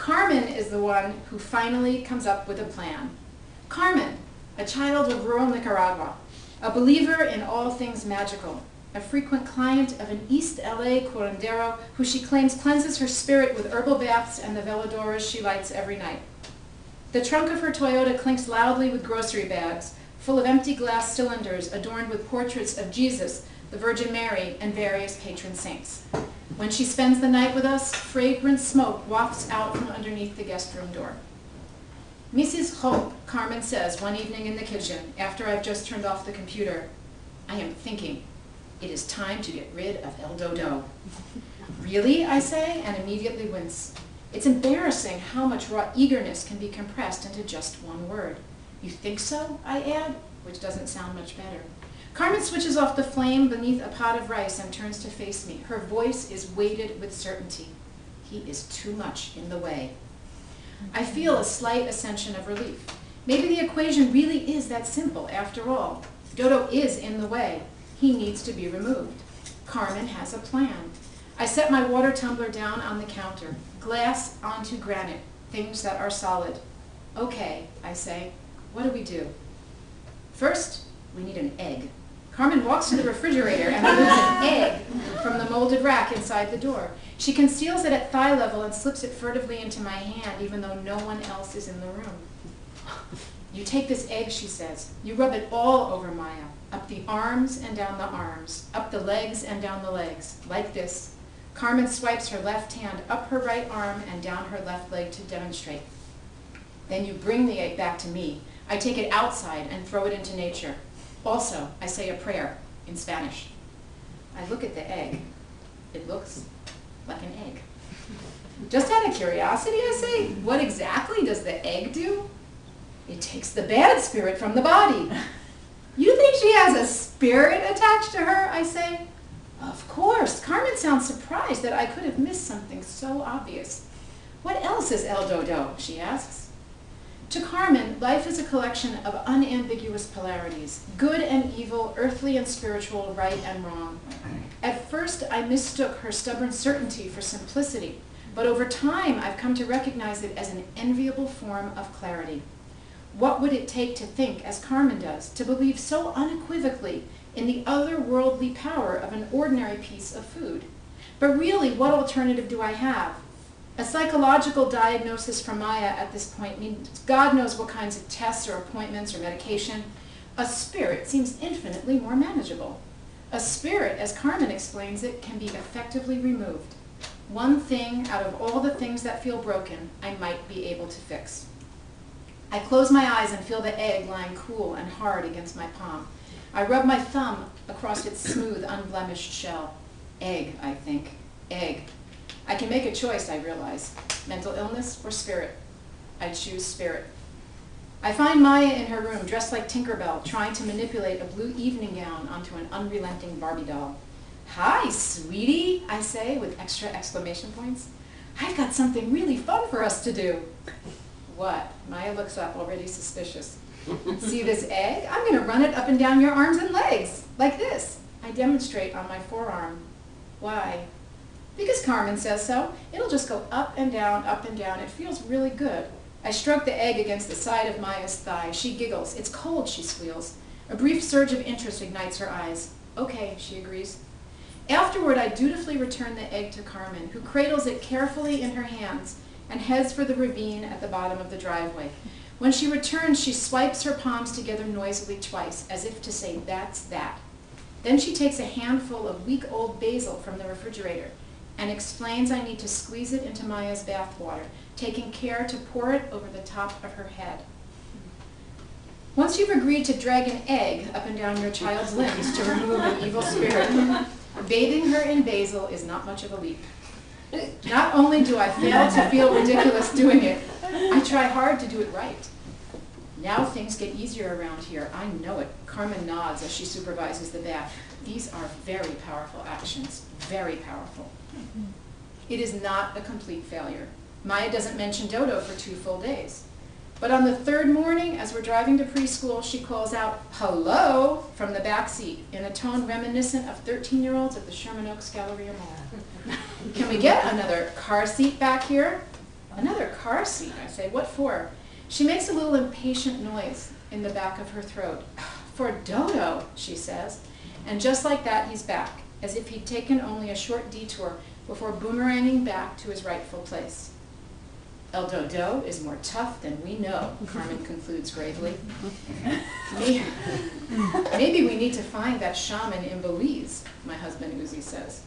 Carmen is the one who finally comes up with a plan. Carmen, a child of rural Nicaragua, a believer in all things magical, a frequent client of an East LA curandero who she claims cleanses her spirit with herbal baths and the veladoras she lights every night. The trunk of her Toyota clinks loudly with grocery bags, full of empty glass cylinders adorned with portraits of Jesus, the Virgin Mary, and various patron saints. When she spends the night with us, fragrant smoke wafts out from underneath the guest room door. Mrs. Hope, Carmen says one evening in the kitchen, after I've just turned off the computer, I am thinking, it is time to get rid of El Dodo. Really, I say, and immediately wince. It's embarrassing how much raw eagerness can be compressed into just one word. You think so, I add, which doesn't sound much better. Carmen switches off the flame beneath a pot of rice and turns to face me. Her voice is weighted with certainty. He is too much in the way. I feel a slight ascension of relief. Maybe the equation really is that simple after all. Dodo is in the way. He needs to be removed. Carmen has a plan. I set my water tumbler down on the counter. Glass onto granite, things that are solid. Okay, I say, what do we do? First, we need an egg. Carmen walks to the refrigerator and removes an egg from the molded rack inside the door. She conceals it at thigh level and slips it furtively into my hand, even though no one else is in the room. You take this egg, she says. You rub it all over Maya, up the arms and down the arms, up the legs and down the legs, like this. Carmen swipes her left hand up her right arm and down her left leg to demonstrate. Then you bring the egg back to me. I take it outside and throw it into nature. Also, I say a prayer in Spanish. I look at the egg. It looks like an egg. Just out of curiosity, I say, what exactly does the egg do? It takes the bad spirit from the body. You think she has a spirit attached to her, I say? Of course. Carmen sounds surprised that I could have missed something so obvious. What else is El Dodo, she asks. To Carmen, life is a collection of unambiguous polarities, good and evil, earthly and spiritual, right and wrong. At first, I mistook her stubborn certainty for simplicity, but over time, I've come to recognize it as an enviable form of clarity. What would it take to think, as Carmen does, to believe so unequivocally in the otherworldly power of an ordinary piece of food? But really, what alternative do I have? A psychological diagnosis for Maya at this point means God knows what kinds of tests or appointments or medication. A spirit seems infinitely more manageable. A spirit, as Carmen explains it, can be effectively removed. One thing out of all the things that feel broken, I might be able to fix. I close my eyes and feel the egg lying cool and hard against my palm. I rub my thumb across its smooth, unblemished shell. Egg, I think. Egg. I can make a choice, I realize. Mental illness or spirit. I choose spirit. I find Maya in her room, dressed like Tinkerbell, trying to manipulate a blue evening gown onto an unrelenting Barbie doll. Hi, sweetie, I say with extra exclamation points. I've got something really fun for us to do. What? Maya looks up, already suspicious. See this egg? I'm going to run it up and down your arms and legs, like this. I demonstrate on my forearm. Why? Because Carmen says so. It'll just go up and down, up and down. It feels really good. I stroke the egg against the side of Maya's thigh. She giggles. It's cold, she squeals. A brief surge of interest ignites her eyes. Okay, she agrees. Afterward, I dutifully return the egg to Carmen, who cradles it carefully in her hands and heads for the ravine at the bottom of the driveway. When she returns, she swipes her palms together noisily twice, as if to say, that's that. Then she takes a handful of week-old basil from the refrigerator and explains I need to squeeze it into Maya's bath water, taking care to pour it over the top of her head. Once you've agreed to drag an egg up and down your child's limbs to remove an evil spirit, bathing her in basil is not much of a leap. Not only do I fail to feel ridiculous doing it, I try hard to do it right. Now things get easier around here. I know it. Carmen nods as she supervises the bath. These are very powerful actions. Very powerful. It is not a complete failure. Maya doesn't mention Dodo for 2 full days. But on the 3rd morning, as we're driving to preschool, she calls out, "Hello," from the back seat in a tone reminiscent of 13-year-olds at the Sherman Oaks Galleria Mall. "Can we get another car seat back here?" Another car seat, I say. What for? She makes a little impatient noise in the back of her throat. For Dodo, she says. And just like that, he's back, as if he'd taken only a short detour before boomeranging back to his rightful place. El Dodo is more tough than we know, Carmen concludes gravely. Maybe we need to find that shaman in Belize, my husband Uzi says.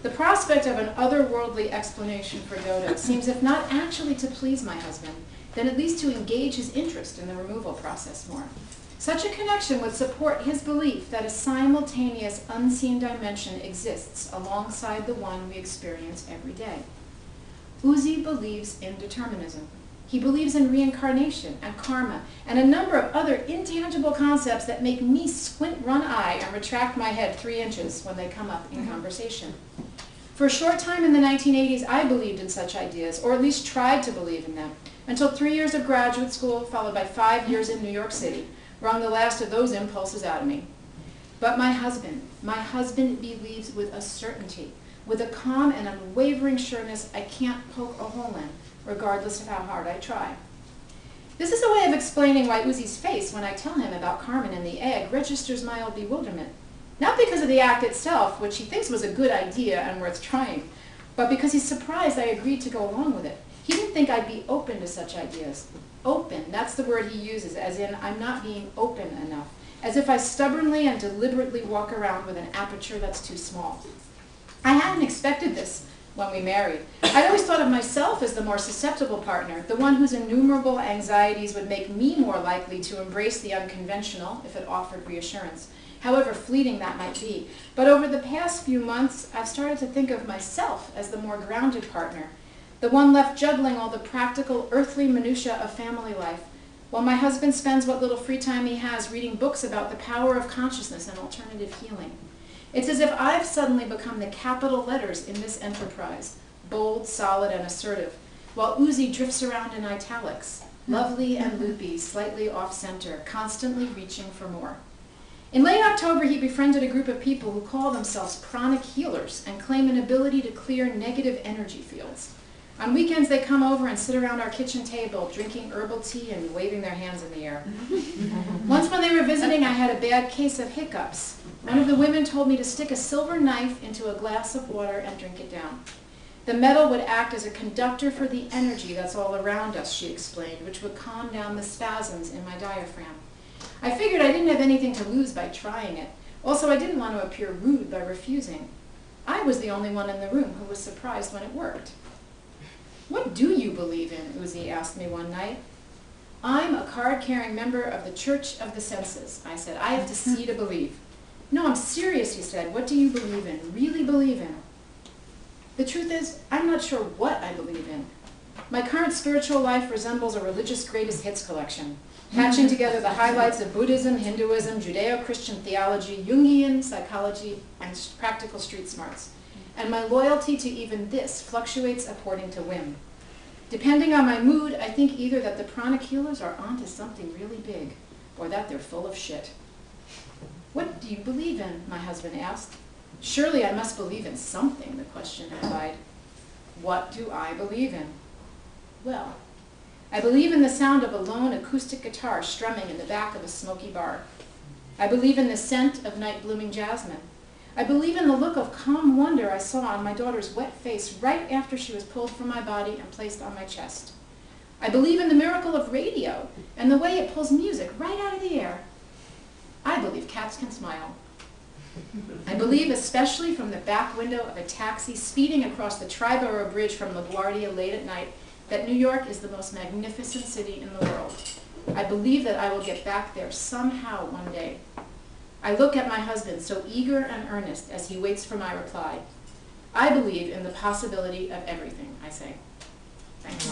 The prospect of an otherworldly explanation for Dodo seems, if not actually to please my husband, then at least to engage his interest in the removal process more. Such a connection would support his belief that a simultaneous unseen dimension exists alongside the one we experience every day. Uzi believes in determinism. He believes in reincarnation and karma and a number of other intangible concepts that make me squint one eye and retract my head 3 inches when they come up in conversation. For a short time in the 1980s, I believed in such ideas, or at least tried to believe in them, until 3 years of graduate school, followed by 5 years in New York City, wrung the last of those impulses out of me. But my husband believes with a certainty, with a calm and unwavering sureness I can't poke a hole in, regardless of how hard I try. This is a way of explaining why Uzi's face, when I tell him about Carmen and the egg, registers mild bewilderment. Not because of the act itself, which he thinks was a good idea and worth trying, but because he's surprised I agreed to go along with it. He didn't think I'd be open to such ideas. Open, that's the word he uses, as in I'm not being open enough, as if I stubbornly and deliberately walk around with an aperture that's too small. I hadn't expected this when we married. I'd always thought of myself as the more susceptible partner, the one whose innumerable anxieties would make me more likely to embrace the unconventional if it offered reassurance, however fleeting that might be. But over the past few months, I've started to think of myself as the more grounded partner, the one left juggling all the practical, earthly minutiae of family life, while my husband spends what little free time he has reading books about the power of consciousness and alternative healing. It's as if I've suddenly become the capital letters in this enterprise, bold, solid, and assertive, while Uzi drifts around in italics, lovely and loopy, slightly off-center, constantly reaching for more. In late October, he befriended a group of people who call themselves pranic healers and claim an ability to clear negative energy fields. On weekends, they come over and sit around our kitchen table, drinking herbal tea and waving their hands in the air. Once when they were visiting, I had a bad case of hiccups. One of the women told me to stick a silver knife into a glass of water and drink it down. The metal would act as a conductor for the energy that's all around us, she explained, which would calm down the spasms in my diaphragm. I figured I didn't have anything to lose by trying it. Also, I didn't want to appear rude by refusing. I was the only one in the room who was surprised when it worked. What do you believe in? Uzi asked me one night. I'm a card-carrying member of the Church of the Senses, I said. I have to see to believe. No, I'm serious, he said. What do you believe in? Really believe in? The truth is, I'm not sure what I believe in. My current spiritual life resembles a religious greatest hits collection, patching together the highlights of Buddhism, Hinduism, Judeo-Christian theology, Jungian psychology, and practical street smarts. And my loyalty to even this fluctuates according to whim. Depending on my mood, I think either that the pranic healers are onto something really big, or that they're full of shit. What do you believe in? My husband asked. Surely I must believe in something, the question implied. What do I believe in? Well, I believe in the sound of a lone acoustic guitar strumming in the back of a smoky bar. I believe in the scent of night-blooming jasmine. I believe in the look of calm wonder I saw on my daughter's wet face right after she was pulled from my body and placed on my chest. I believe in the miracle of radio and the way it pulls music right out of the air. I believe cats can smile. I believe, especially from the back window of a taxi speeding across the Triborough Bridge from LaGuardia late at night, that New York is the most magnificent city in the world. I believe that I will get back there somehow one day. I look at my husband, so eager and earnest as he waits for my reply. I believe in the possibility of everything, I say. Thanks.